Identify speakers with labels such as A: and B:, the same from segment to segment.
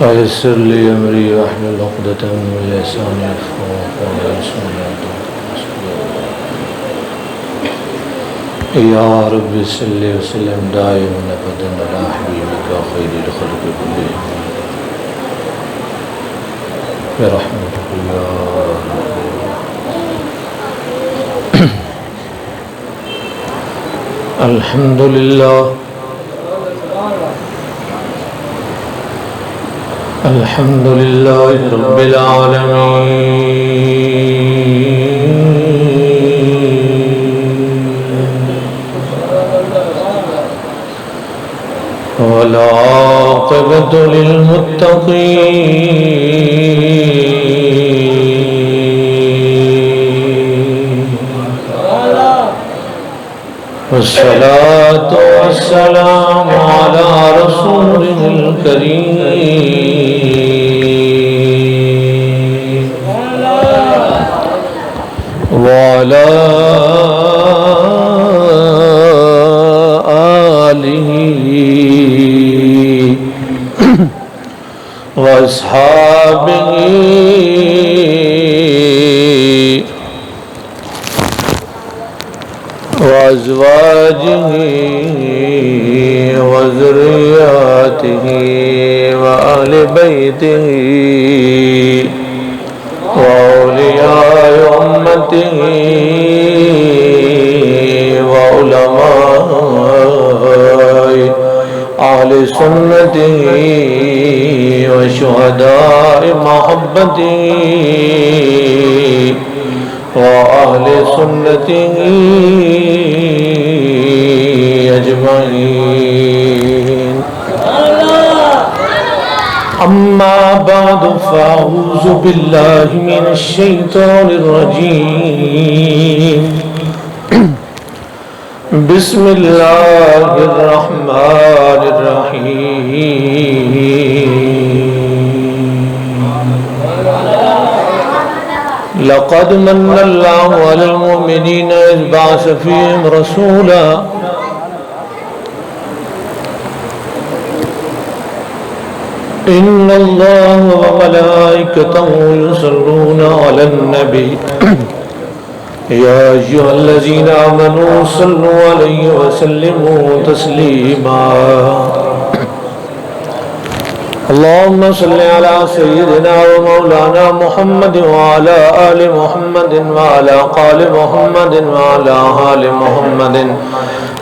A: ويسر لي أمري واحلل عقدة من لساني يفقهوا قولي بسم الله يا رب صل وسلم دائما أبدا على حبيبك خير الخلق كلهم برحمتك يا رب. الحمد لله الحمد لله رب العالمين والعاقبة للمتقين والصلاة والسلام على رسوله الكريم وعلى آله وأصحابه وأزواجه وذرياته وأهل بيته وأولياء أمته وعلماء أهل سنته وشهداء محبته وأهل سنته أجمعين. أما بعد فأعوذ بالله من الشيطان الرجيم. بسم الله الرحمن الرحيم. لقد من الله على المؤمنين إذ بعث فيهم رسولا إن الله وملائكته يصلون على النبي يا أيها الذين آمنوا صلوا عليه وسلموا تسليما. اللهم صل على سيدنا ومولانا محمد وعلى آل محمد وعلى آل محمد وعلى آل محمد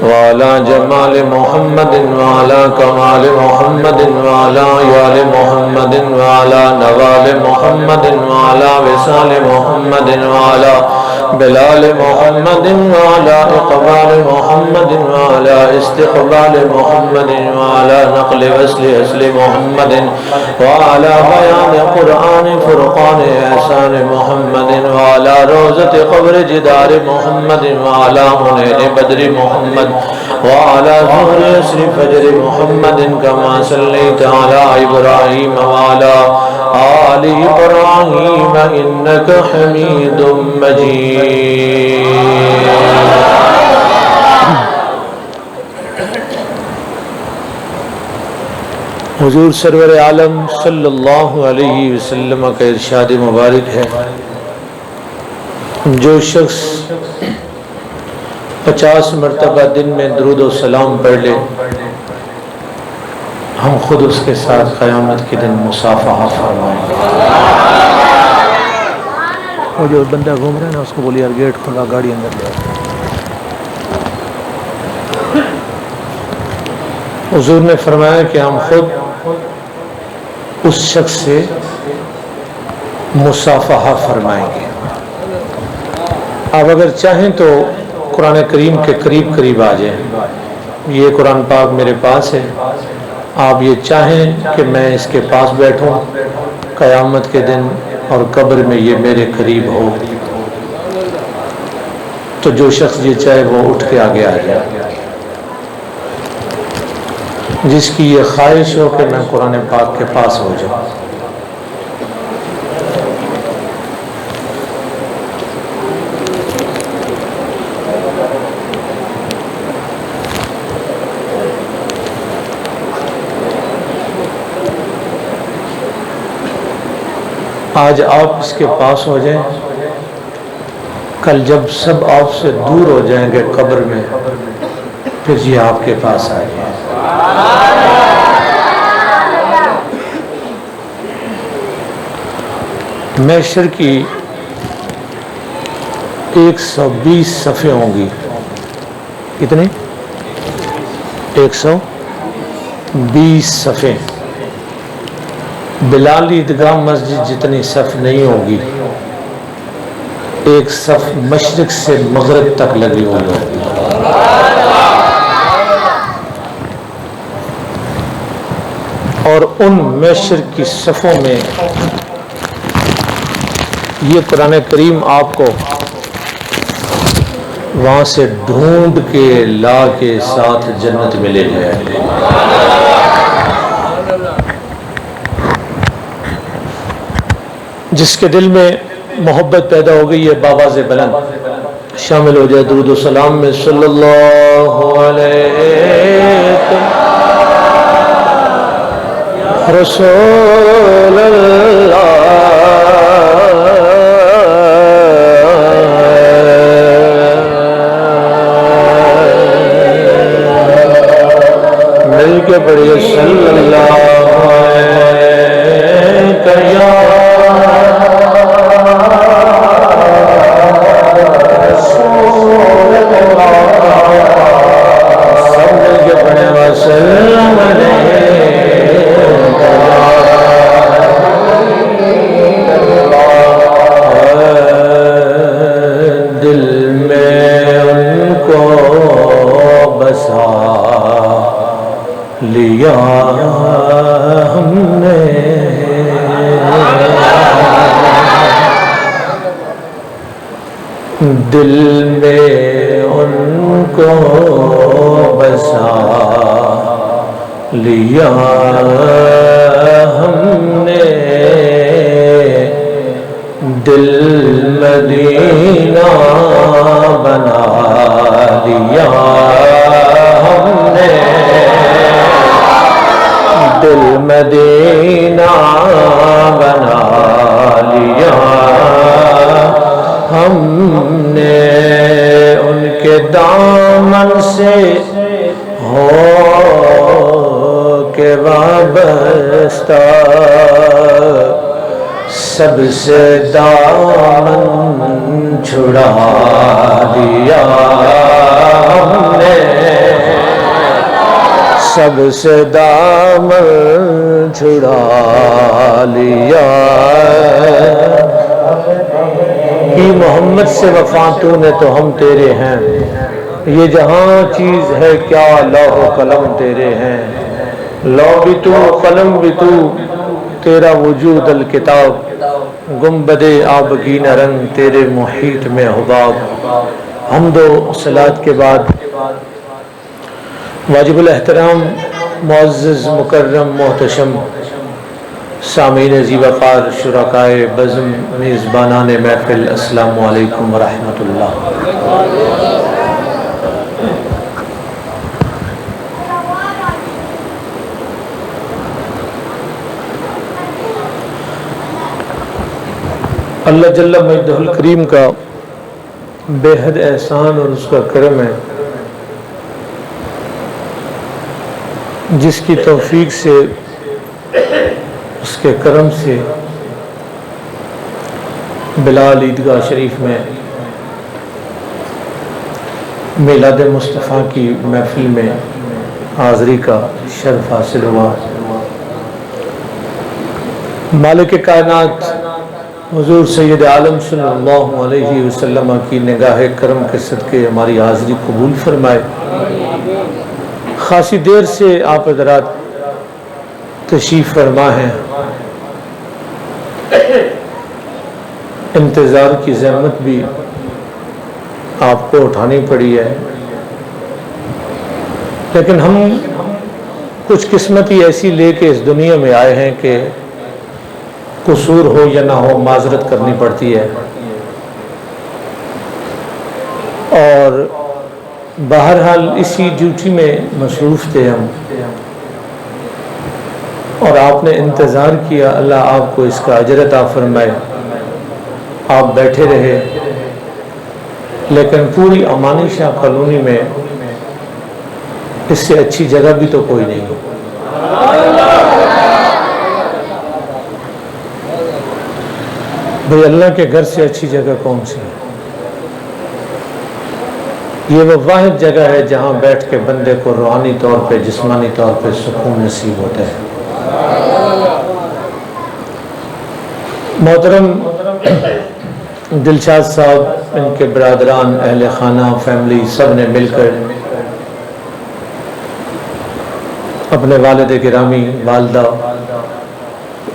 A: وعلى جمال محمد وعلى كمال محمد وعلى آل محمد وعلى نوال محمد وعلى وصال محمد وعلى بلال محمد وعلى إقبال محمد وعلى استقبال محمد وعلى نقل وصل أصل محمد وعلى بيان قرآن فرقان إحسان محمد وعلى روزة قبر جدار محمد وعلى منين بدر محمد وعلى ظهر يسر فجر محمد كما صليت على إبراهيم وعلى آل إبراهيم إنك حميد مجيد. حضور سرور عالم صلی اللہ علیہ وسلم کا ارشاد مبارک ہے، جو شخص 50 مرتبہ دن میں درود و سلام پڑھ لے، ہم خود اس کے ساتھ قیامت کے دن مصافحہ فرمائیں گے. وہ جو بندہ گھوم رہا ہے نا، اس کو بولی یار گیٹ کھلا، گاڑی اندر لے. حضور نے فرمایا کہ ہم خود اس شخص سے مصافحہ فرمائیں گے. آپ اگر چاہیں تو قرآن کریم کے قریب قریب آ جائیں. یہ قرآن پاک میرے پاس ہے، آپ یہ چاہیں کہ میں اس کے پاس بیٹھوں قیامت کے دن اور قبر میں یہ میرے قریب ہو، تو جو شخص یہ چاہے وہ اٹھ کے آگے آ جائے. جس کی یہ خواہش ہو کہ میں قرآن پاک کے پاس ہو جاؤں. آج آپ اس کے پاس ہو جائیں، کل جب سب آپ سے دور ہو جائیں گے قبر میں، پھر یہ آپ کے پاس آئے گا۔ محشر کی 120 صفحے ہوں گی۔ کتنے؟ 120 صفحے۔ بلال عیدگاہ مسجد جتنی صف نہیں ہوگی، ایک صف مشرق سے مغرب تک لگی ہوئی ہوگی۔ اور ان محشر کی صفوں میں یہ قرآن کریم آپ کو وہاں سے ڈھونڈ کے لا کے ساتھ جنت میں لے جائے۔ جس کے دل میں محبت پیدا ہو گئی ہے بآواز بلند شامل ہو جائے درود و سلام میں، صلی اللہ علیہ رسول اللہ۔ مل کے پڑھیے صلی اللہ لیا ہم نے، دل میں ان کو بسا لیا ہم نے، دل مدینہ بنا لیا ہم نے، دل مدینہ بنا لیا ہم نے، ان کے دامن سے ہو کے وابستہ، سب سے دامن چھڑا دیا ہم نے، سب سے دامن چھڑا لیا۔ کی محمد سے وفا تو نے تو ہم تیرے ہیں، یہ جہاں چیز ہے کیا لوح و قلم تیرے ہیں، لوح بھی تو قلم بھی تو، تیرا وجود الکتاب، گنبد آبگینہ رنگ تیرے محیط میں حباب۔ حمد و صلات کے بعد واجب الاحترام معزز مکرم محتشم سامعین عزیز وقار شرکائے بزم میزبانان محفل، السلام علیکم ورحمۃ اللہ۔ اللہ جل مجدہ الکریم کا بے حد احسان اور اس کا کرم ہے، جس کی توفیق سے، اس کے کرم سے بلال عیدگاہ شریف میں میلاد مصطفیٰ کی محفل میں حاضری کا شرف حاصل ہوا۔ مالک کائنات حضور سید عالم صلی اللہ علیہ وسلم کی نگاہ کرم کے صدقے ہماری حاضری قبول فرمائے۔ خاصی دیر سے آپ حضرات تشریف فرما ہیں، انتظار کی زحمت بھی آپ کو اٹھانی پڑی ہے، لیکن ہم کچھ قسمتی ایسی لے کے اس دنیا میں آئے ہیں کہ قصور ہو یا نہ ہو معذرت کرنی پڑتی ہے، اور بہرحال اسی ڈیوٹی میں مصروف تھے ہم۔ اور آپ نے انتظار کیا، اللہ آپ کو اس کا اجر عطا فرمائے۔ آپ بیٹھے رہے، لیکن پوری امانی شاہ کالونی میں اس سے اچھی جگہ بھی تو کوئی نہیں۔ بھئی اللہ کے گھر سے اچھی جگہ کون سی ہے؟ یہ وہ واحد جگہ ہے جہاں بیٹھ کے بندے کو روحانی طور پہ، جسمانی طور پہ سکون نصیب ہوتا ہے۔ محترم دلشاد صاحب، ان کے برادران، اہل خانہ، فیملی، سب نے مل کر اپنے والد گرامی، والدہ،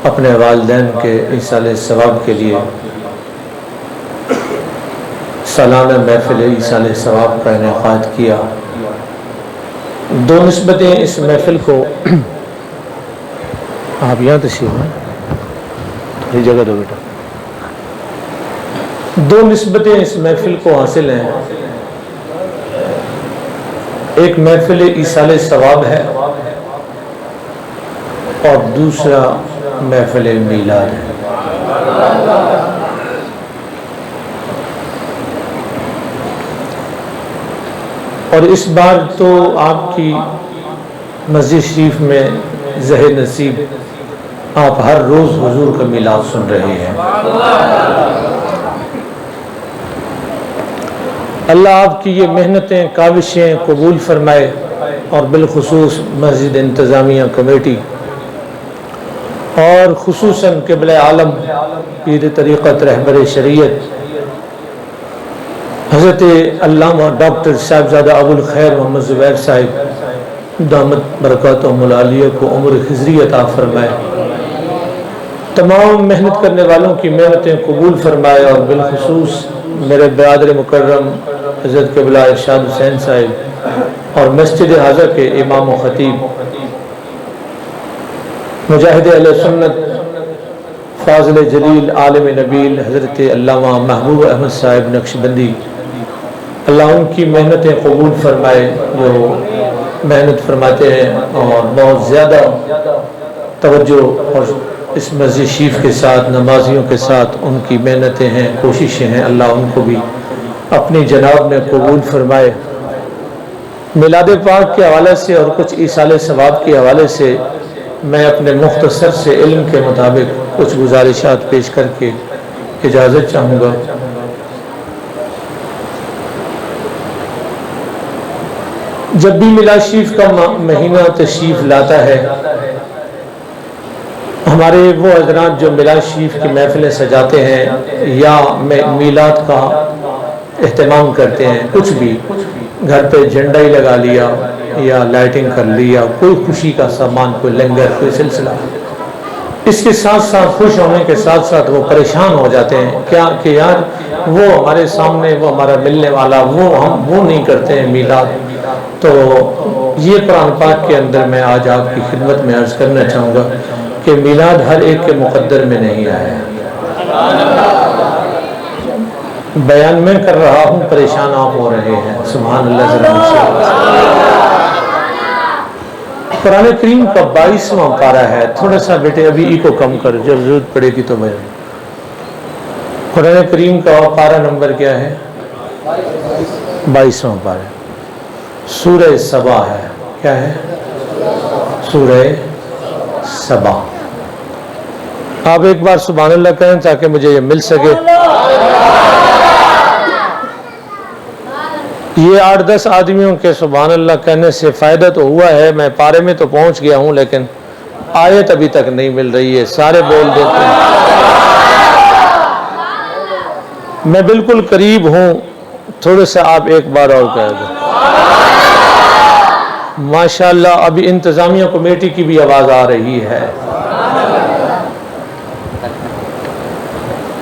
A: اپنے والدین کے ایصال ثواب کے لیے سالانہ محفل ایصال ثواب کا انعقاد کیا۔ دو نسبتیں اس محفل کو، آپ یہاں تشریف ہیں، یہ جگہ دو بیٹا۔ دو نسبتیں اس محفل کو حاصل ہیں، ایک محفل ایصال ثواب ہے اور دوسرا محفل میلاد ہے۔ اور اس بار تو آپ کی مسجد شریف میں زہ نصیب آپ ہر روز حضور کا میلاد سن رہے ہیں۔ اللہ آپ کی یہ محنتیں، کاوشیں قبول فرمائے، اور بالخصوص مسجد انتظامیہ کمیٹی اور خصوصاً قبلہ عالم پیر طریقت رہبر شریعت حضرت علامہ ڈاکٹر صاحبزادہ ابو الخیر محمد زبیر صاحب دامت برکاتہم العالیہ کو عمر خضری عطا فرمائے، تمام محنت کرنے والوں کی محنتیں قبول فرمائے، اور بالخصوص میرے برادر مکرم حضرت قبلہ ارشاد حسین صاحب اور مسجد حاضر کے امام و خطیب مجاہد اہل سنت فاضل جلیل عالم نبیل حضرت علامہ محبوب احمد صاحب نقشبندی، اللہ ان کی محنتیں قبول فرمائے، جو محنت فرماتے ہیں اور بہت زیادہ توجہ اور اس مسجد شریف کے ساتھ، نمازیوں کے ساتھ ان کی محنتیں ہیں، کوششیں ہیں، اللہ ان کو بھی اپنی جناب میں قبول فرمائے۔ میلاد پاک کے حوالے سے اور کچھ ایصال ثواب کے حوالے سے میں اپنے مختصر سے علم کے مطابق کچھ گزارشات پیش کر کے اجازت چاہوں گا۔ جب بھی میلاد شریف کا مہینہ تشریف لاتا ہے، ہمارے وہ حضرات جو میلاد شریف کی محفلیں سجاتے ہیں یا میلاد کا اہتمام کرتے ہیں، کچھ بھی گھر پہ جھنڈا ہی لگا لیا یا لائٹنگ کر لیا، کوئی خوشی کا سامان، کوئی لنگر، کوئی سلسلہ، اس کے ساتھ ساتھ خوش ہونے کے ساتھ ساتھ وہ پریشان ہو جاتے ہیں کیا کہ یار وہ ہمارے سامنے، وہ ہمارا ملنے والا، ہم وہ نہیں کرتے ہیں میلاد۔ تو یہ قرآن پاک کے اندر میں آج آپ کی خدمت میں عرض کرنا چاہوں گا کہ میلاد ہر ایک کے مقدر میں نہیں آیا ہے۔ بیان میں کر رہا ہوں، پریشان آپ ہو رہے ہیں، سبحان اللہ۔ قرآن کریم کا 22واں پارہ ہے، تھوڑا سا بیٹے ابھی ای کو کم کر، جب ضرورت پڑے گی تو بیان۔ قرآن کریم کا پارہ نمبر کیا ہے؟ 22واں پارہ، سورہ سبا ہے۔ کیا ہے؟ سورہ سبا۔ آپ ایک بار سبحان اللہ کہیں تاکہ مجھے یہ مل سکے۔ یہ 8-10 آدمیوں کے سبحان اللہ کہنے سے فائدہ تو ہوا ہے، میں پارے میں تو پہنچ گیا ہوں لیکن آیت ابھی تک نہیں مل رہی ہے، سارے بول دیتے ہیں۔ میں بالکل قریب ہوں، تھوڑے سے آپ ایک بار اور کہہ دیں۔ ماشاءاللہ ابھی انتظامیہ کمیٹی کی بھی آواز آ رہی ہے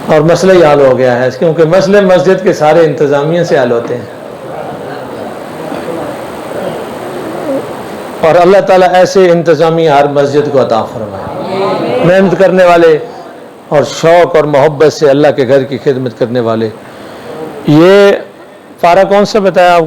A: اور مسئلہ ہی حل ہو گیا ہے، کیونکہ مسئلے مسجد کے سارے انتظامیہ سے حل ہوتے ہیں، اور اللہ تعالیٰ ایسے انتظامیہ ہر مسجد کو عطا فرمائے، محنت کرنے والے اور شوق اور محبت سے اللہ کے گھر کی خدمت کرنے والے۔ یہ پارہ کون سا بتایا آپ؟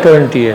A: 28।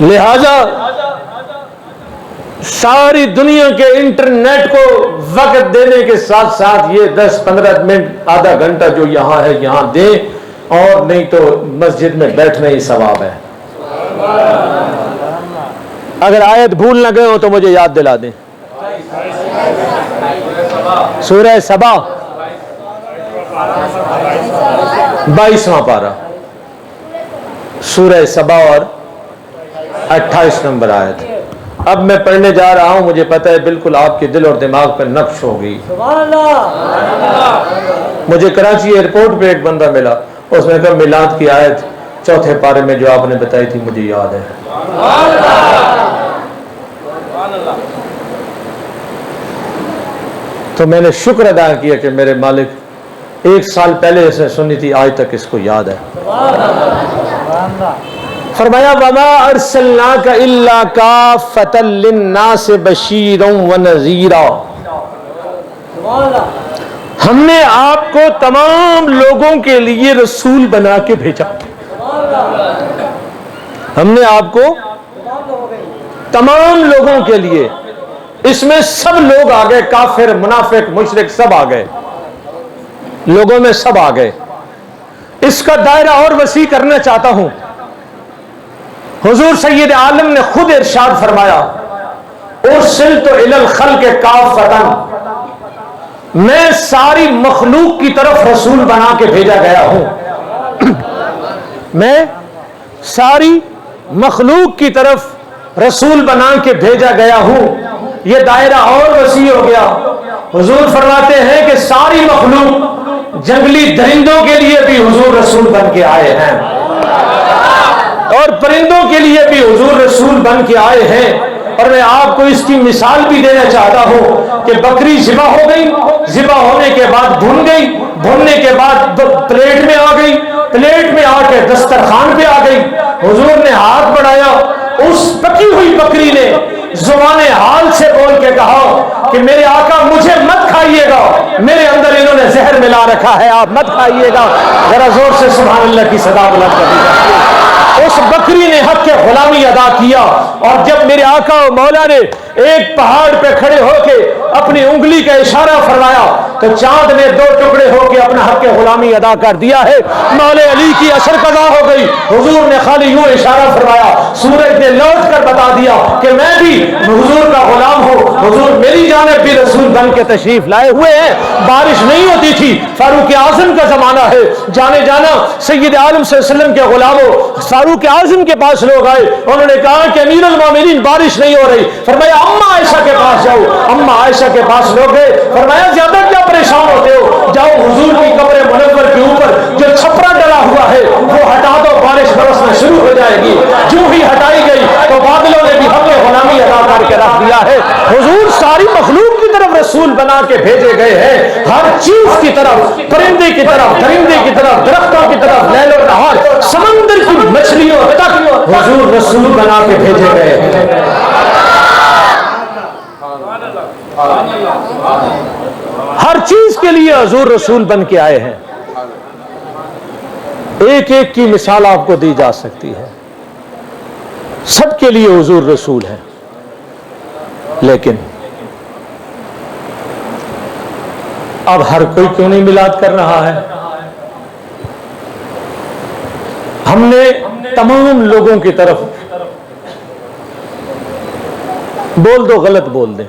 A: لہذا ساری دنیا کے انٹرنیٹ کو وقت دینے کے ساتھ ساتھ یہ 10-15 منٹ آدھا گھنٹہ جو یہاں ہے یہاں دیں، اور نہیں تو مسجد میں بیٹھنا ہی ثواب ہے۔ اگر آیت بھول نہ گئے ہو تو مجھے یاد دلا دیں۔ سورہ سبا 22واں پارہ، سورہ سبا اور 28 نمبر آیت۔ اب میں پڑھنے جا رہا ہوں، مجھے پتہ ہے بالکل آپ کے دل اور دماغ پر نقش ہو گئی۔ مجھے کراچی ایئرپورٹ پہ ایک بندہ ملا، اس نے کہا میلاد کی آیت 4 پارے میں جو آپ نے بتائی تھی مجھے یاد ہے۔ تو میں نے شکر ادا کیا کہ میرے مالک 1 سال پہلے اسے سنی تھی، آج تک اس کو یاد ہے۔ فرمایا وَمَا أَرْسَلْنَاكَ إِلَّا كَافَّةً لِلنَّاسِ بَشِيرًا وَنَذِيرًا، ہم نے آپ کو تمام لوگوں کے لیے رسول بنا کے بھیجا۔ ہم نے آپ کو تمام لوگوں کے لیے، اس میں سب لوگ آ گئے، کافر منافق مشرک سب آ گئے، لوگوں میں سب آ گئے۔ اس کا دائرہ اور وسیع کرنا چاہتا ہوں۔ حضور سید عالم نے خود ارشاد فرمایا ارسلت الی الخلق کافۃ، میں ساری مخلوق کی طرف رسول بنا کے بھیجا گیا ہوں۔ میں ساری مخلوق کی طرف رسول بنا کے بھیجا گیا ہوں۔ یہ دائرہ اور وسیع ہو گیا۔ حضور فرماتے ہیں کہ ساری مخلوق، جنگلی درندوں کے لیے بھی حضور رسول بن کے آئے ہیں، اور پرندوں کے لیے بھی حضور رسول بن کے آئے ہیں۔ اور میں آپ کو اس کی مثال بھی دینا چاہتا ہوں کہ بکری ذبح ہو گئی، ذبح ہونے کے بعد بھن گئی، بھننے کے بعد پلیٹ میں آ گئی، پلیٹ میں آ کے دسترخوان پہ آ گئی۔ حضور نے ہاتھ بڑھایا، اس پکی ہوئی بکری نے زبان حال سے بول کے کہا کہ میرے آقا مجھے مت کھائیے گا، میرے اندر انہوں نے زہر ملا رکھا ہے، آپ مت کھائیے گا۔ ذرا زور سے سبحان اللہ کی صدا بلند کر دیجیے۔ اس بکری نے حق کے غلامی ادا کیا، اور جب میرے آقا و مولا نے ایک پہاڑ پہ کھڑے ہو کے اپنی انگلی کا اشارہ فرمایا تو چاند نے 2 ٹکڑے ہو کے اپنا حق کے غلامی ادا کر دیا ہے۔ مولا علی کی اثر قضا ہو گئی، حضور نے خالی یوں اشارہ فرمایا، سورج نے لوٹ کر بتا دیا کہ میں بھی حضور کا غلام ہوں، حضور میری جانب بھی رسول بن کے تشریف لائے ہوئے ہیں۔ بارش نہیں ہوتی تھی، فاروق اعظم کا زمانہ ہے، جانے جانا سید عالم صلی اللہ علیہ وسلم کے غلاموں فاروق اعظم کے پاس لوگ آئے، انہوں نے کہا کہ امیر المومنین بارش نہیں ہو رہی، فرمایا اما عائشہ کے پاس جاؤ۔ اما عائشہ کے پاس لوگ گئے، فرمایا زیادہ کیا پریشان ہوتے ہو، جاؤ حضور کی قبر منور کے اوپر جو چھپرا ڈلا ہوا ہے وہ ہٹا دو، بارش برسنا شروع ہو جائے گی۔ جو ہی ہٹائی گئی تو بادلوں نے بھی حق غلامی ادا کر کے رکھ دیا ہے۔ حضور ساری مخلوق کی طرف رسول بنا کے بھیجے گئے ہیں، ہر چیز کی طرف، پرندے کی طرف، درندے کی طرف، درختوں کی طرف، لیل و نہار، سمندر کی مچھلیوں تک حضور رسول بنا کے بھیجے گئے ہیں۔ ہر چیز کے لیے حضور رسول بن کے آئے ہیں۔ ایک ایک کی مثال آپ کو دی جا سکتی ہے، سب کے لیے حضور رسول ہے۔ لیکن اب ہر کوئی کیوں نہیں میلاد کر رہا ہے؟ ہم نے تمام لوگوں کی طرف بول دو، غلط بول دیں،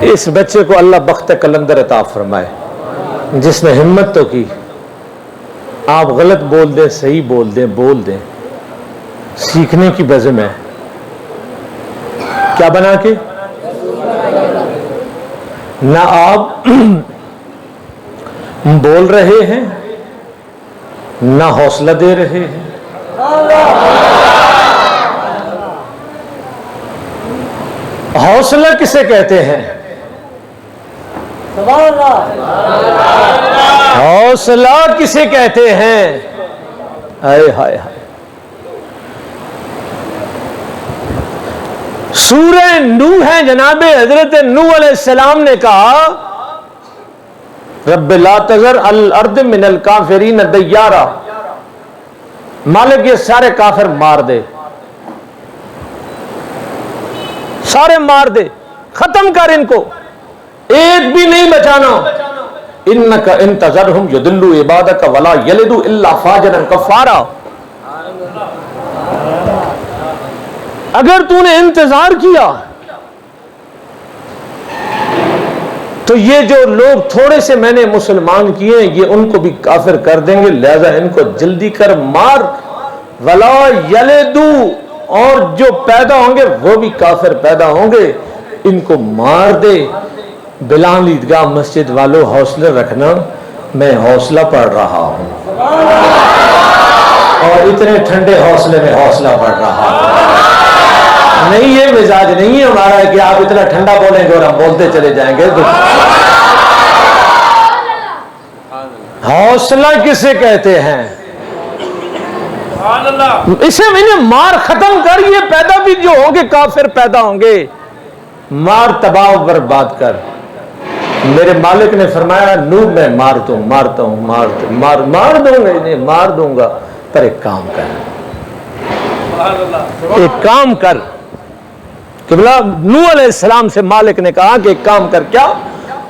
A: اس بچے کو اللہ بخت قلندر عطا فرمائے جس نے ہمت تو کی۔ آپ غلط بول دیں، صحیح بول دیں، بول دیں، سیکھنے کی بزم ہے۔ کیا بنا کے؟ نہ آپ بول رہے ہیں نہ حوصلہ دے رہے ہیں۔ حوصلہ کسے کہتے ہیں؟ حوصلہ کسے کہتے ہیں؟ ہائے ہائے ہائے، سورہ نوح ہے، جناب حضرت نوح علیہ السلام نے کہا رب لا تذر الارض من الکافرین دیارا، مالک یہ سارے کافر مار دے، سارے مار دے، ختم کر ان کو، ایک بھی نہیں بچانا۔ انک ان تذرہم یضلوا عبادک ولا یلدوا الا فاجرا کفارا۔ اگر تو نے انتظار کیا تو یہ جو لوگ تھوڑے سے میں نے مسلمان کیے ہیں یہ ان کو بھی کافر کر دیں گے، لہذا ان کو جلدی کر مار۔ ولا یلدو، اور جو پیدا ہوں گے وہ بھی کافر پیدا ہوں گے، ان کو مار دے۔ بلال عیدگاہ مسجد والوں حوصلہ رکھنا، میں حوصلہ پڑھ رہا ہوں اور اتنے ٹھنڈے حوصلے میں حوصلہ پڑھ رہا ہوں، نہیں یہ مزاج نہیں ہے ہمارا کہ آپ اتنا ٹھنڈا بولیں گے اور ہم بولتے چلے جائیں گے۔ حوصلہ کسے کہتے ہیں؟ اسے میں نے مار ختم کر، یہ پیدا بھی جو ہوں گے کافر پیدا ہوں گے، مار تباہ و برباد کر۔ میرے مالک نے فرمایا نوح میں مارتا ہوں مار دوں گا، انہیں مار دوں گا، پر ایک کام کر، ایک کام کر۔ قبلہ نوح علیہ السلام سے مالک نے کہا کہ ایک کام کر، کیا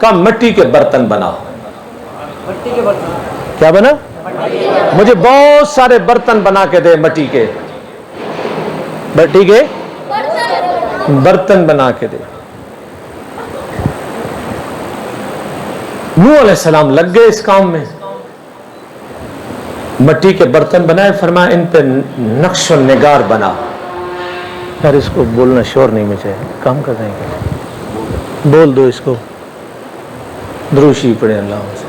A: کہا؟ مٹی کے برتن بنا۔ مٹی کے برتن کیا بنا؟ مجھے بہت سارے برتن بنا کے دے، مٹی کے برتن بنا کے دے۔ نوح علیہ السلام لگ گئے اس کام میں، مٹی کے برتن بنائے، فرمایا ان پہ نقش و نگار بنا۔ یار اس کو بولنا شور نہیں مچے، کام کر رہے ہیں، بول دو اس کو، دروشی پڑھے اللہ سے۔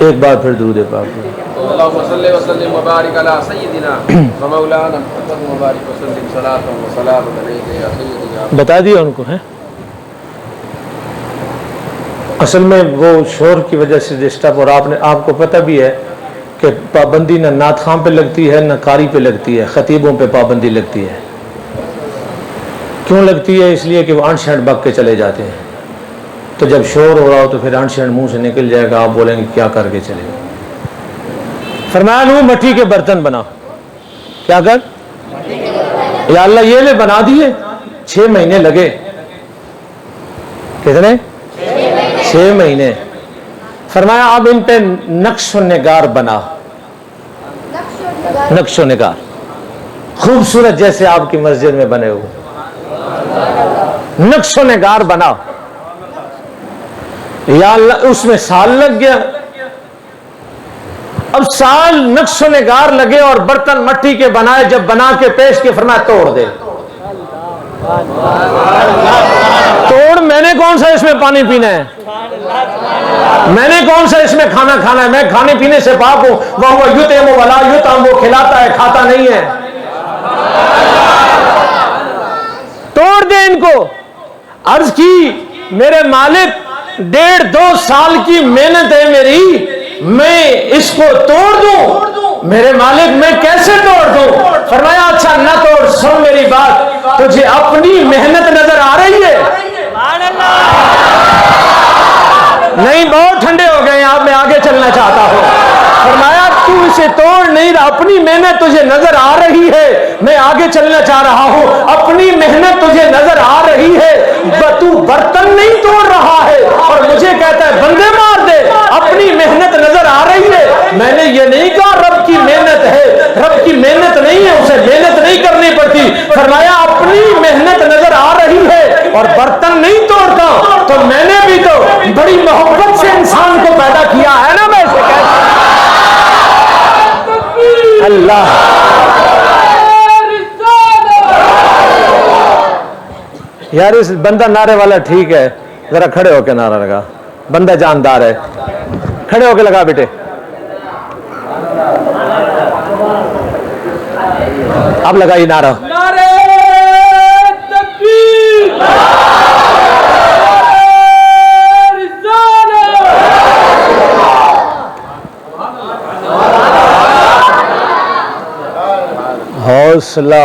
A: ایک بار پھر درود پاک، اللہم صلی وسلم وبارک علی سیدنا و مولانا محمد وبارک وسلم صلاۃ و سلام علیک یا سیدنا۔ بتا دیا ان کو ہے، اصل میں وہ شور کی وجہ سے ڈسٹرب، اور آپ کو پتہ بھی ہے کہ پابندی نہ نعت خواں پہ لگتی ہے نہ قاری پہ لگتی ہے، خطیبوں پہ پابندی لگتی ہے۔ کیوں لگتی ہے؟ اس لیے کہ وہ انٹ شنٹ بک کے چلے جاتے ہیں، تو جب شور ہو رہا ہو تو پھر انٹ شنٹ منہ سے نکل جائے گا، آپ بولیں گے کیا کر کے چلے۔ فرمایا نوح مٹی کے برتن بنا، کیا کر؟ یا اللہ یہ لے بنا دیے، 6 مہینے لگے۔ کتنے؟ 6 مہینے۔ فرمایا اب ان پہ نقش و نگار بنا، نقش و نگار خوبصورت جیسے آپ کی مسجد میں بنے ہوئے، نقش و نگار بنا۔ یا اللہ اس میں سال لگ گیا، اب سال نقش و نگار لگے اور برتن مٹی کے بنائے، جب بنا کے پیش کے فرمایا توڑ دے۔ توڑ، میں نے کون سا اس میں پانی پینا ہے، میں نے کون سا اس میں کھانا کھانا ہے، میں کھانے پینے سے پاک ہوں۔ وہ یطعم ولا یطعم، وہ کھلاتا ہے کھاتا نہیں ہے۔ توڑ دے ان کو۔ عرض کی میرے مالک 1.5-2 سال کی محنت ہے میری، میں اس کو توڑ دوں؟ میرے مالک میں کیسے توڑ دوں؟ فرمایا اچھا نہ توڑ، سن میری بات، تجھے اپنی محنت نظر آ رہی ہے؟ نہیں بہت ٹھنڈے ہو گئے آپ، میں آگے چلنا چاہتا ہوں۔ فرمایا تو اسے توڑ نہیں رہا، اپنی محنت تجھے نظر آ رہی ہے، میں آگے چلنا چاہ رہا ہوں، اپنی محنت تجھے نظر آ رہی ہے، تو برتن نہیں توڑ رہا ہے اور مجھے کہتا ہے بندے مار دے، اپنی محنت نظر آ رہی ہے۔ میں نے یہ نہیں کہا رب کی محنت ہے، رب کی محنت نہیں ہے، اسے محنت نہیں کرنی پڑتی۔ فرمایا اپنی محنت نظر آ رہی ہے اور برتن نہیں توڑتا، تو میں نے بھی تو بڑی محبت سے انسان کو پیدا کیا ہے نا، میں اسے کہتا ہوں اللہ۔ یار اس بندہ نعرے والا ٹھیک ہے، ذرا کھڑے ہو کے نعرہ لگا، بندہ جاندار ہے، کھڑے ہو کے لگا بیٹے۔ اب لگائی نعرہ، حوصلہ۔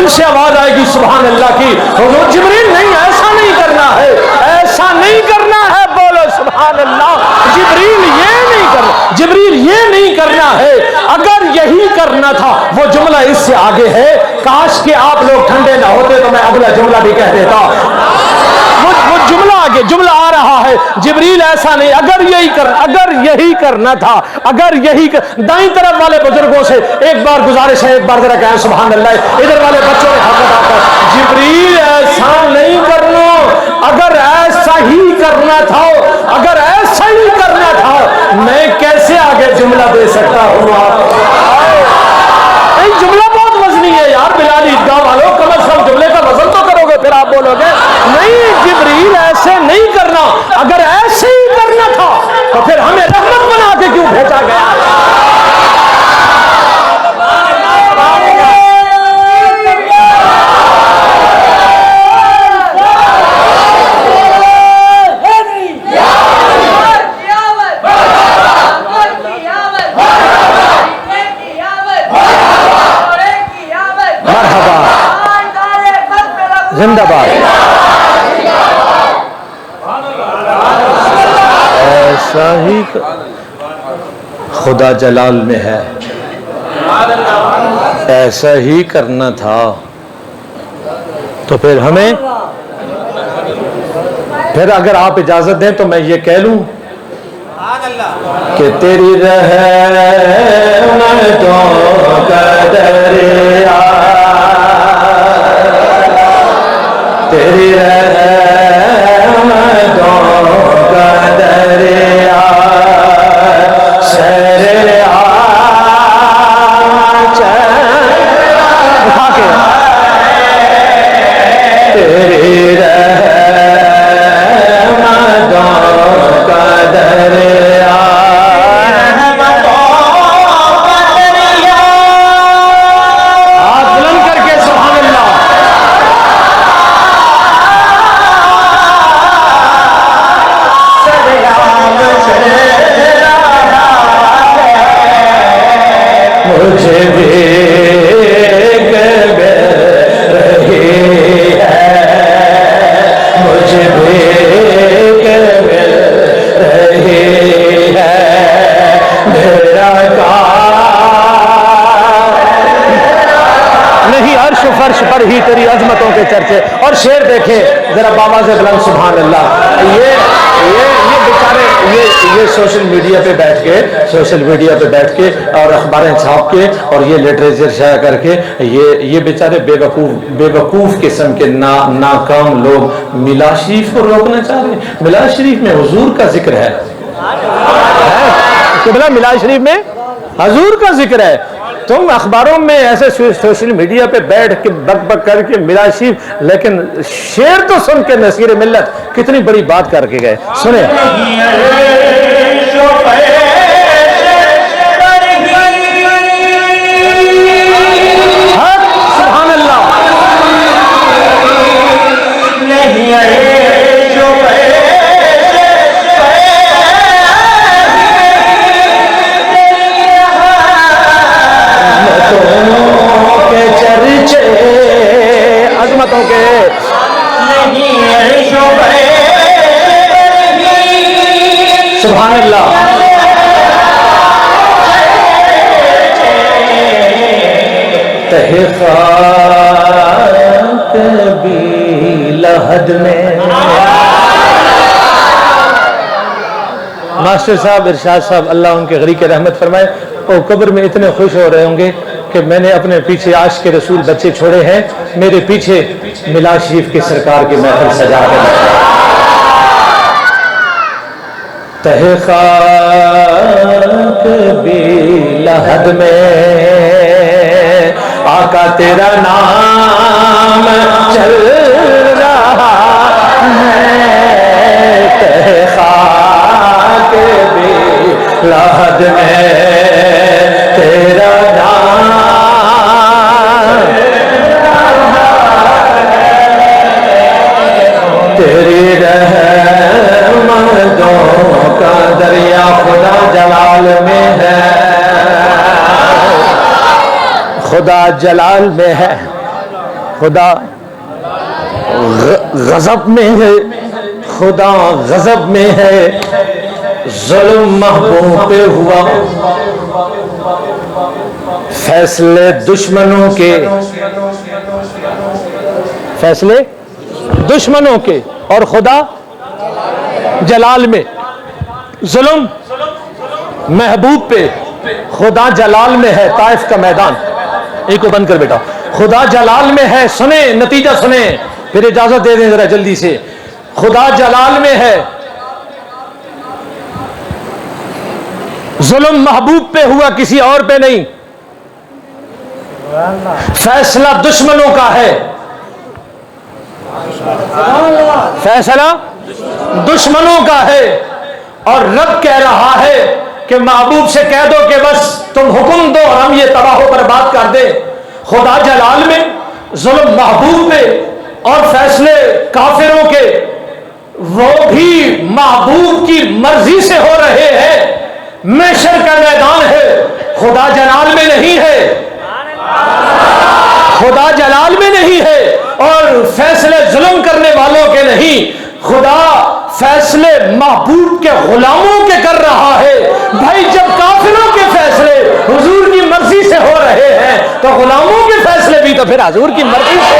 A: دل سے آواز آئے گی سبحان اللہ کی، حضور جبریل نہیں ایسا نہیں کرنا ہے، ایسا نہیں کرنا ہے، بولو سبحان اللہ، جبریل یہ نہیں کرنا، جبریل یہ نہیں کرنا ہے۔ اگر یہی کرنا تھا، وہ جملہ اس سے آگے ہے، کاش کہ آپ لوگ ٹھنڈے نہ ہوتے تو میں اگلا جملہ بھی کہہ دیتا۔ وہ جملہ آگے، جملہ آ رہا ہے، جبریل ایسا نہیں، اگر یہی کرنا تھا، اگر یہی دائیں طرف والے بزرگوں سے ایک بار گزارش ہے، ایک بار ذرا کہیں سبحان اللہ، ادھر والے بچوں نے حق ادا کر، جبریل ایسا نہیں کرنا، اگر ایسا ہی کرنا تھا، اگر ایسا ہی کرنا تھا، میں کیسے آگے جملہ دے سکتا ہوں؟ جملہ بہت وزنی ہے یار، بلال عیدگاہ والوں، کم از کم جملے کا وزن تو کرو گے، پھر آپ بولو گے نہیں جبریل ایسے نہیں کرنا، اگر ایسے ہی کرنا تھا تو پھر ہمیں رحمت بنا کے کیوں بھیجا گیا؟ زندہ باد۔ ایسا ہی خدا جلال میں ہے، ایسا ہی کرنا تھا تو پھر ہمیں، پھر اگر آپ اجازت دیں تو میں یہ کہہ لوں کہ تیری رحمتوں کا دریا، تیری رحمتوں کا دریا، شہر اٹھا کے تیری رحمتوں کا دریا، ہاتھ بلند کر کے سبحان اللہ۔ مجھے بھی رہی ہے، مجھے بھی رہی ہے، میرا نہیں، عرش و فرش پر ہی تیری عظمتوں کے چرچے۔ اور شعر دیکھیں ذرا بابا سے بلند سبحان اللہ۔ یہ بیچارے یہ سوشل میڈیا پہ بیٹھ کے اور اخباریں چھاپ کے اور یہ لٹریچر شائع کر کے یہ بیچارے بے وقوف قسم کے ناکام لوگ میلاد شریف کو روکنا چاہ رہے ہیں۔ میلاد شریف میں حضور کا ذکر ہے، میلاد شریف میں حضور کا ذکر ہے، تم اخباروں میں ایسے سوشل میڈیا پہ بیٹھ کے بک بک کر کے میلاد شریف، لیکن شعر تو سن کے نصیر ملت کتنی بڑی بات کر کے گئے، سنیں۔ سبحان اللہ۔ کے چرچے عظمتوں کے سبحان اللہ۔ تحقیق بھی لحد میں، ماسٹر صاحب ارشاد صاحب اللہ ان کے غریق رحمت فرمائے، وہ قبر میں اتنے خوش ہو رہے ہوں گے کہ میں نے اپنے پیچھے عاشق کے رسول بچے چھوڑے ہیں، میرے پیچھے میلاد شریف کی سرکار کی محفل سجا کر تحقیق بھی لحد میں، آقا تیرا نام چل رہا ہے، تحقیق بھی لحد میں تیرا نام، تیری رحمتوں کا دریا خدا جلال میں ہے، خدا جلال میں ہے، خدا غضب میں ہے، خدا غضب میں ہے، ظلم محبوب پہ ہوا، فیصلے دشمنوں کے، فیصلے دشمنوں کے، اور خدا جلال میں، ظلم محبوب پہ، خدا جلال میں ہے۔ طائف کا میدان، ایک کو بند کر بیٹا، خدا جلال میں ہے، سنیں نتیجہ سنیں، پھر اجازت دے دیں ذرا جلدی سے۔ خدا جلال میں ہے، ظلم محبوب پہ ہوا، کسی اور پہ نہیں، فیصلہ دشمنوں کا ہے، فیصلہ دشمنوں کا ہے، اور رب کہہ رہا ہے کہ محبوب سے کہہ دو کہ بس تم حکم دو اور ہم یہ تباہ و برباد کر دیں۔ خدا جلال میں، ظلم محبوب پہ، اور فیصلے کافروں کے، وہ بھی محبوب کی مرضی سے ہو رہے ہیں۔ محشر کا میدان ہے، خدا جلال میں نہیں ہے، خدا جلال میں نہیں ہے، اور فیصلے ظلم کرنے والوں کے نہیں، خدا فیصلے محبوب کے غلاموں کے کر رہا ہے۔ بھائی جب کافروں کے فیصلے حضور کی مرضی سے ہو رہے ہیں تو غلاموں کے فیصلے بھی تو پھر حضور کی مرضی سے،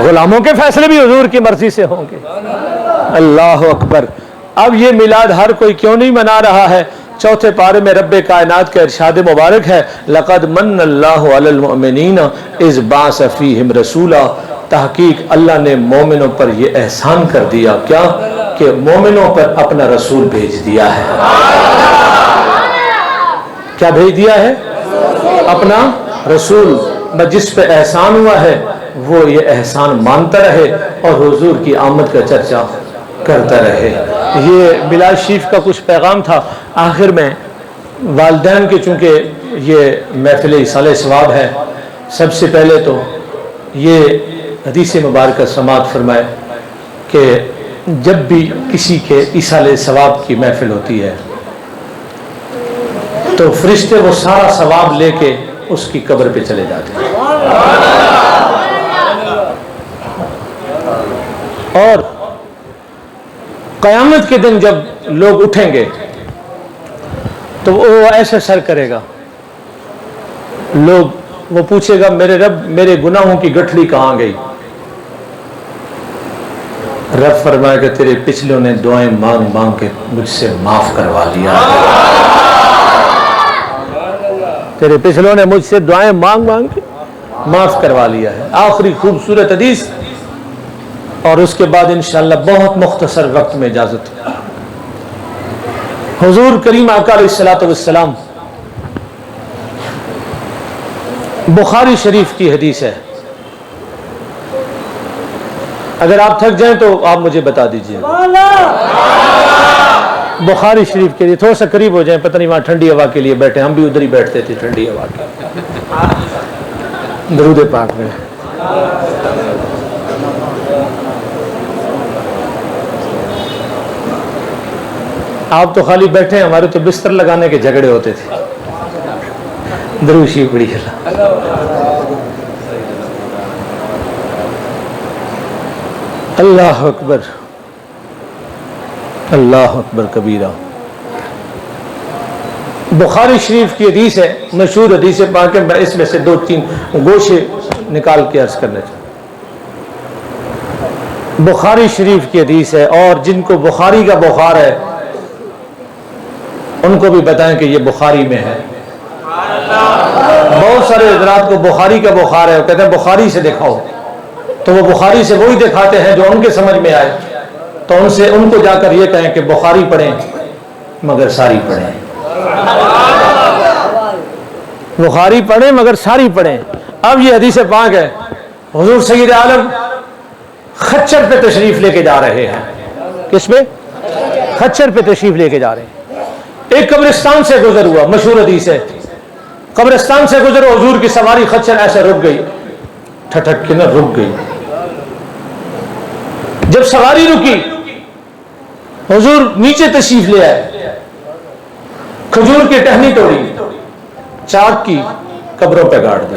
A: غلاموں کے فیصلے بھی حضور کی مرضی سے ہوں گے۔ اللہ اکبر۔ اب یہ میلاد ہر کوئی کیوں نہیں منا رہا ہے؟ چوتھے پارے میں رب کائنات کا ارشاد مبارک ہے، لقد من اللہ علی المؤمنین اذ بعث فیہم رسولا، تحقیق اللہ نے مومنوں پر یہ احسان کر دیا، کیا کہ مومنوں پر اپنا رسول بھیج دیا ہے۔ کیا بھیج دیا ہے؟ اپنا رسول۔ جس پہ احسان ہوا ہے وہ یہ احسان مانتا رہے اور حضور کی آمد کا چرچا کرتا رہے۔ یہ میلاد شریف کا کچھ پیغام تھا۔ آخر میں والدین کے چونکہ یہ محفل ایصال ثواب ہے، سب سے پہلے تو یہ حدیث مبارکہ سماعت فرمائے کہ جب بھی کسی کے ایصال ثواب کی محفل ہوتی ہے تو فرشتے وہ سارا ثواب لے کے اس کی قبر پہ چلے جاتے ہیں، اور قیامت کے دن جب لوگ اٹھیں گے تو وہ ایسے سر کرے گا، وہ پوچھے گا میرے رب میرے گناہوں کی گٹھلی کہاں گئی؟ رب فرمائے کہ تیرے پچھلوں نے دعائیں مانگ مانگ کے مجھ سے معاف کروا لیا، تیرے پچھلوں نے مجھ سے دعائیں مانگ مانگ کے معاف کروا لیا ہے۔ آخری خوبصورت حدیث، اور اس کے بعد انشاءاللہ بہت مختصر وقت میں اجازت۔ حضور کریم آقا علیہ الصلوۃ والسلام، بخاری شریف کی حدیث ہے، اگر آپ تھک جائیں تو آپ مجھے بتا دیجئے۔ بخاری شریف کے لیے تھوڑا سا قریب ہو جائیں، پتہ نہیں وہاں ٹھنڈی ہوا کے لیے بیٹھے، ہم بھی ادھر ہی بیٹھتے تھے ٹھنڈی ہوا کے۔ درود پاک میں آپ تو خالی بیٹھے ہیں، ہمارے تو بستر لگانے کے جھگڑے ہوتے تھے۔ درود شریف پڑھی اللہ اکبر، اللہ اکبر کبیرہ۔ بخاری شریف کی حدیث ہے، مشہور حدیث پاک ہے، میں اس میں سے 2-3 گوشے نکال کے عرض کرنا چاہتا ہوں۔ بخاری شریف کی حدیث ہے، اور جن کو بخاری کا بخار ہے ان کو بھی بتائیں کہ یہ بخاری میں ہے۔ بہت سارے حضرات کو بخاری کا بخار ہے، وہ کہتے ہیں بخاری سے دکھاؤ، تو وہ بخاری سے وہی دکھاتے ہیں جو ان کے سمجھ میں آئے، تو ان کو جا کر یہ کہیں کہ بخاری پڑھیں مگر ساری پڑھیں، بخاری پڑھیں مگر ساری پڑھیں۔ اب یہ حدیث پاک ہے، حضور سید عالم خچر پہ تشریف لے کے جا رہے ہیں۔ کس پہ؟ خچر پہ تشریف لے کے جا رہے ہیں۔ ایک قبرستان سے گزر ہوا، مشہور حدیث ہے، قبرستان سے گزر حضور کی سواری خچر ایسے رک گئی، ٹھٹک کے نہ رک گئی۔ جب سواری رکی حضور نیچے تشریف لے آئے، کھجور کی ٹہنی توڑی، چاک کی قبروں پہ گاڑ دی۔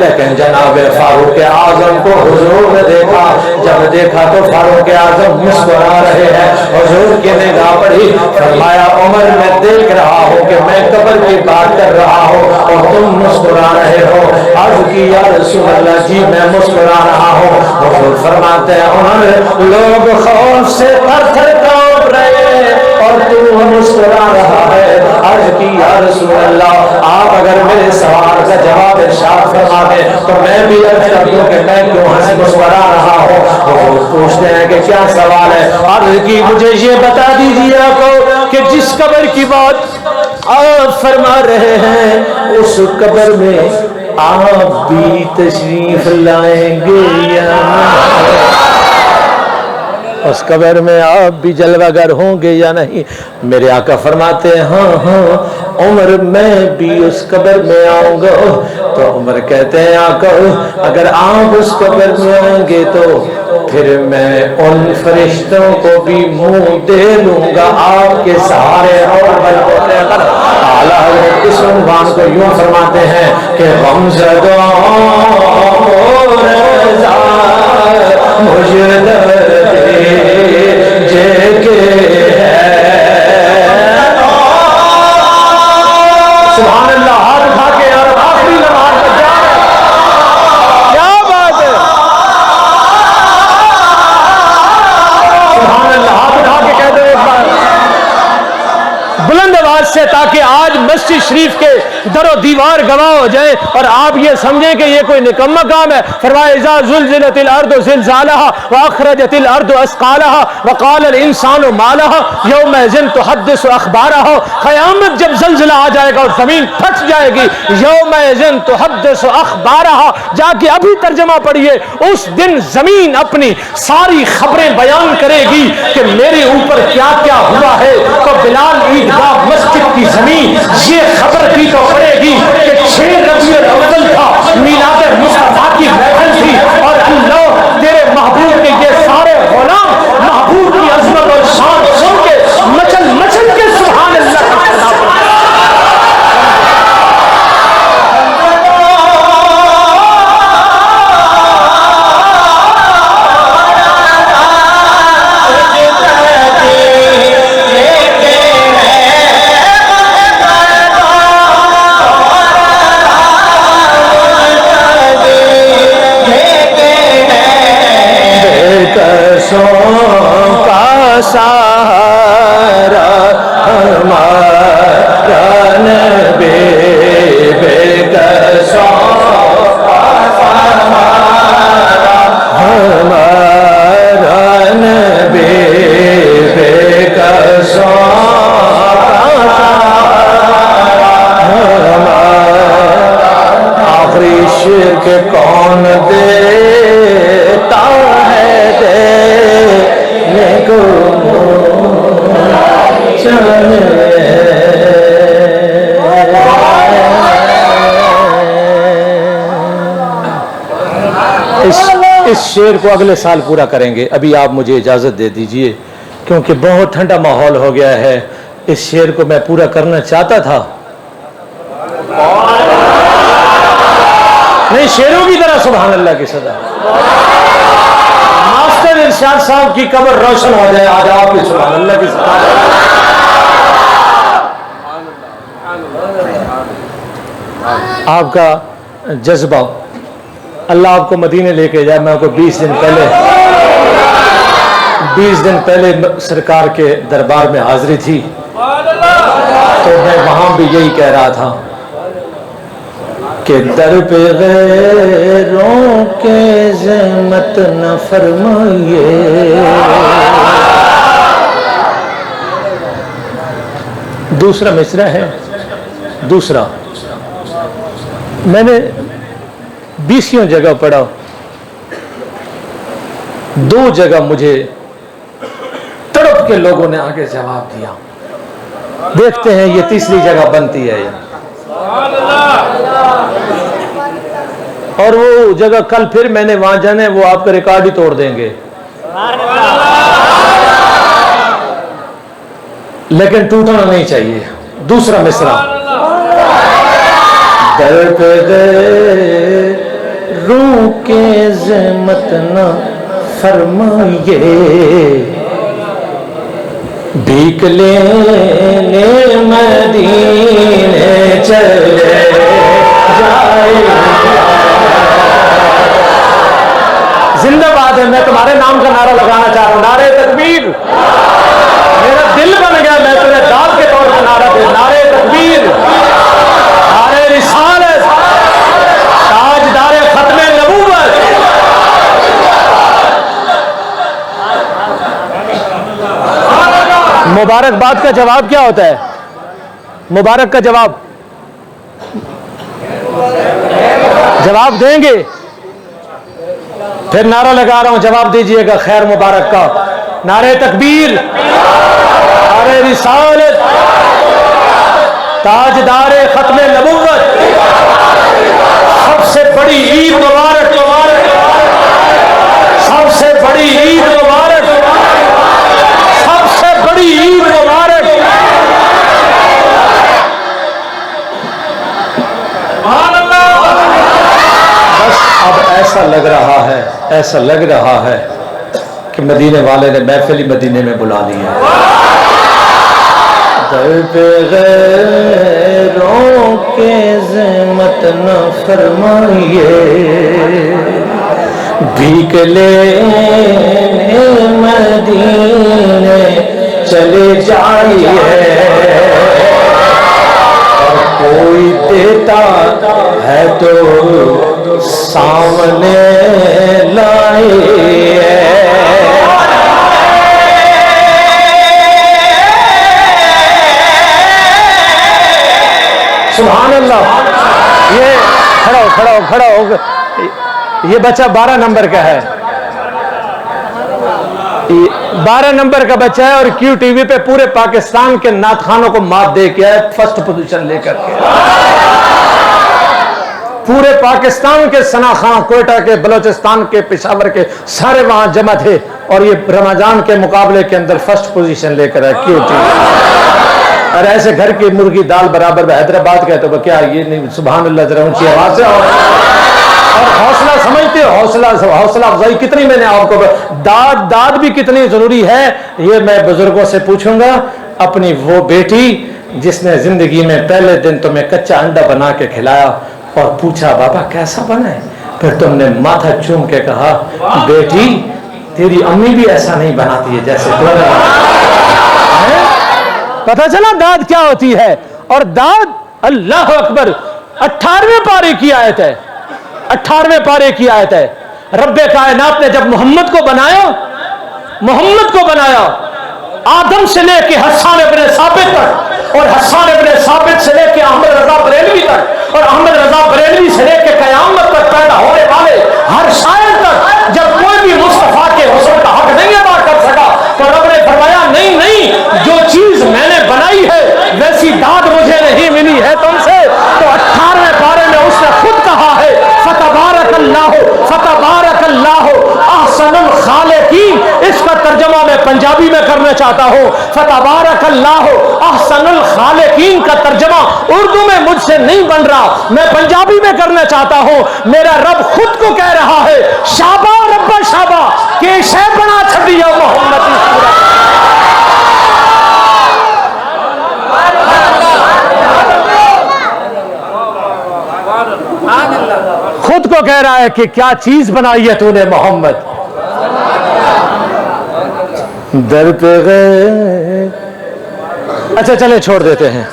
A: لیکن جناب فاروق اعظم کو حضور نے دیکھا، جب دیکھا تو فاروق اعظم مسکرا رہے ہیں، حضور کی نگاہ پڑی، فرمایا عمر میں دیکھ رہا ہوں کہ میں قبر کی بات کر رہا ہوں اور تم مسکرا رہے ہو۔ عرض کی یا رسول اللہ جی میں مسکرا رہا ہوں۔ حضور فرماتے ہیں عمر لوگ خوف سے تھر تھر کانپ رہے اور تو مسکرا رہا ہے۔ عرض کی یا رسول اللہ آپ اگر میرے سوال کا جواب ارشاد فرما دیں تو میں بھی عرض کر دوں کہ میں کیوں ہنس مسکرا رہا ہوں۔ حضور پوچھتے ہیں کہ کیا سوال ہے؟ عرض کی مجھے یہ بتا دیجیے آپ کہ جس قبر کی بات آپ فرما رہے ہیں اس قبر میں آپ بھی تشریف لائیں گے یا نہیں؟ اس قبر میں آپ بھی جلوہ گر ہوں گے یا نہیں؟ میرے آقا فرماتے ہیں ہاں ہاں عمر میں بھی اس قبر میں آؤں گا۔ تو عمر کہتے ہیں آقا اگر آپ اس قبر میں آئیں گے تو پھر میں ان فرشتوں کو بھی منہ دے لوں گا آپ کے سہارے اور بلکہ اعلیٰ حضرت اس عنوان کو یوں فرماتے ہیں کہ غمزدوں رضا مجھ درد جے کے سبحان اللہ، ہاتھ اٹھا کے اور آخری نماز میں جا رہے ہیں، کیا بات ہے، سبحان اللہ، ہاتھ اٹھا کے کہہ دو ایک بار بلند آواز سے تاکہ آج مسجد شریف کے در و دیوار گواہ ہو جائیں اور آپ یہ سمجھیں کہ یہ کوئی نکمہ کام ہے۔ فرمایا اذا زلزلت الارض زلزالها واخرجت الارض اثقالها وقال الانسان ما لها يومئذ تحدث اخبارها، قیامت جب زلزلہ آ جائے گا اور زمین پھٹ جائے گی، یومئذ تحدث اخبارها، جا کے ابھی ترجمہ پڑھیے، اس دن زمین اپنی ساری خبریں بیان کرے گی کہ میرے اوپر کیا کیا ہوا ہے۔ تو بلال عیدگاہ مسجد کی زمین یہ خبر کی تو پڑے گی کہ 6 ربیع الاول تھا، میلاد مصطفیٰ کی محفل تھی اور اللہ تیرے محبوب کے یہ سارے غلام محبوب کی عظمت اور شان سن کے مچل مچل کے سبحان اللہ کا کا سہارا ہمارا نبی، بے کسوں کا سہارا ہمارا نبی، بے کسوں کا سہارا ہمارا۔ آخری شرک کون دیتا ہے دینے کو چاہے، اس شعر کو اگلے سال پورا کریں گے، ابھی آپ مجھے اجازت دے دیجئے کیونکہ بہت ٹھنڈا ماحول ہو گیا ہے۔ اس شعر کو میں پورا کرنا چاہتا تھا، نہیں شعروں کی طرح سبحان اللہ کی صدا، ماسٹر ارشاد صاحب کی قبر روشن ہو جائے آج آپ کی سبحان اللہ کی صدا۔ آپ کا جذبہ، اللہ آپ کو مدینے لے کے جائے۔ میں آپ کو 20 دن پہلے سرکار کے دربار میں حاضری تھی تو میں وہاں بھی یہی کہہ رہا تھا کہ در پہ غیروں کے زحمت نہ فرمائیے، دوسرا مصرع ہے، دوسرا میں نے 20 جگہ پڑھا، 2 جگہ مجھے تڑپ کے لوگوں نے آگے جواب دیا، دیکھتے ہیں یہ تیسری جگہ بنتی ہے اور وہ جگہ کل پھر میں نے وہاں جانے، وہ آپ کا ریکارڈ ہی توڑ دیں گے، لیکن ٹوٹنا نہیں چاہیے۔ دوسرا مصرع در پہ غیروں کے ذمت نہ فرمائیے، بھیک لینے مدینے چلے جائے۔ زندہ باد ہے، میں تمہارے نام کا نعرہ لگانا چاہ رہا ہوں، نعرہ تکبیر۔ میرا دل بن گیا میں تمہیں داد کے طور پر نعرہ دے، نعرہ تکبیر، نعرہ رسالت، تاجدار ختم نبوت۔ مبارک باد کا جواب کیا ہوتا ہے؟ مبارک کا جواب دیں گے؟ پھر نعرہ لگا رہا ہوں، جواب دیجئے گا خیر مبارک کا، نعرہ تکبیر، نعرہ رسالت، تاجدار ختم نبوت، سب سے بڑی عید مبارک، سب سے بڑی عید مبارک، سب سے بڑی عید مبارک۔ بس اب ایسا لگ رہا ہے کہ مدینے والے نے محفل مدینے میں بلا لی ہے۔ در پہ غیروں کے ذمت نہ فرمائیے، بھیک لینے مدینے چلے جائیے، اور کوئی دیتا ہے تو سامنے لائیے۔ سبحان اللہ۔ یہ کھڑا ہو، یہ بچہ 12 نمبر کا ہے، 12 نمبر کا بچہ ہے، اور کیو ٹی وی پہ پورے پاکستان کے نعت خوانوں کو مات دے کے آئے، فرسٹ پوزیشن لے کر کے۔ پورے پاکستان کے ثنا خان، کوئٹہ کے، بلوچستان کے، پشاور کے، سارے وہاں جمع تھے، اور یہ رمضان کے مقابلے کے اندر فرسٹ پوزیشن لے کر آئے کیو ٹی وی۔ اور ایسے گھر کی مرغی دال برابر حیدرآباد کا ہے تو کیا یہ نہیں؟ سبحان اللہ، ذرا اونچی آواز سے۔ اور حوصلہ سمجھتے ہو، حوصلہ افزائی کتنی میں نے آپ کو، داد بھی کتنی ضروری ہے، یہ میں بزرگوں سے پوچھوں گا۔ اپنی وہ بیٹی جس نے زندگی میں پہلے دن تمہیں کچا انڈا بنا کے کھلایا اور پوچھا بابا کیسا بنا ہے، پھر تم نے ماتھا چوم کے کہا بیٹی تیری امی بھی ایسا نہیں بناتی ہے جیسے تم نے۔ پتہ چلا داد کیا ہوتی ہے؟ اور داد، اللہ اکبر، 18ویں پارے کی آیت ہے، 18ویں پارے کی آیت ہے۔ رب کائنات نے جب محمد کو بنایا آدم سے لے کے حسان ابن ثابت تک، اور حسان ابن ثابت سے لے کے احمد رضا بریلوی تک، اور احمد رضا بریلوی سے لے کے قیامت تک پیدا ہونے والے ہر شاعر تک، جب کوئی بھی مصطفیٰ کے حسن کا حق نہیں ادا کر سکا تو رب نے فرمایا نہیں، جو چیز میں نے بنائی ہے ویسی داد مجھے نہیں ملی ہے تم سے۔ تو 18ویں پارے میں اس نے خود کہا ہے فتبارک اللہ احسن الخالقین۔ اس کا ترجمہ میں پنجابی میں کرنا چاہتا ہوں، فتبارک اللہ احسن الخالقین کا ترجمہ اردو میں مجھ سے نہیں بن رہا، میں پنجابی میں کرنا چاہتا ہوں۔ میرا رب خود کو کہہ رہا ہے شابا رب شابا کہ شے بنا چھڑی ہے محمد کی صورت۔ خود کو کہہ رہا ہے کہ کیا چیز بنائی ہے تو نے محمد۔ در پہ گئے، اچھا چلے چھوڑ دیتے ہیں۔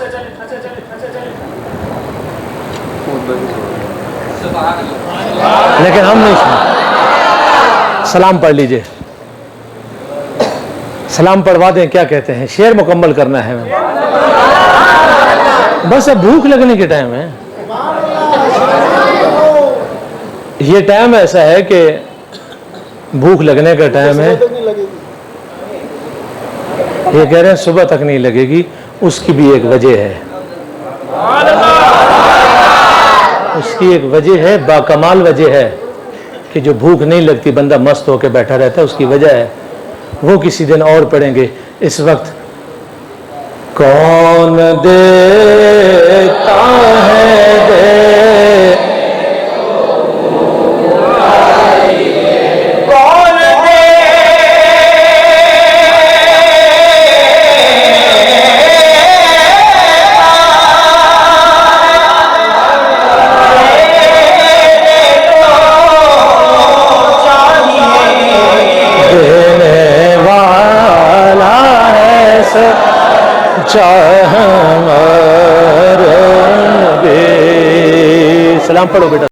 A: لیکن ہم نہیں سنیں۔ سلام پڑھ لیجئے، سلام پڑھوا دیں، کیا کہتے ہیں، شعر مکمل کرنا ہے بس، اب بھوک لگنے کے ٹائم ہے۔ یہ ٹائم ایسا ہے کہ بھوک لگنے کا ٹائم ہے، یہ کہہ رہے ہیں صبح تک نہیں لگے گی، اس کی بھی ایک وجہ ہے، اس کی ایک وجہ ہے، باکمال وجہ ہے کہ جو بھوک نہیں لگتی بندہ مست ہو کے بیٹھا رہتا ہے، اس کی وجہ ہے، وہ کسی دن اور پڑھیں گے۔ اس وقت کون دیتا ہے دے چاہ ہمارا نبی. سلام پڑھو بیٹا.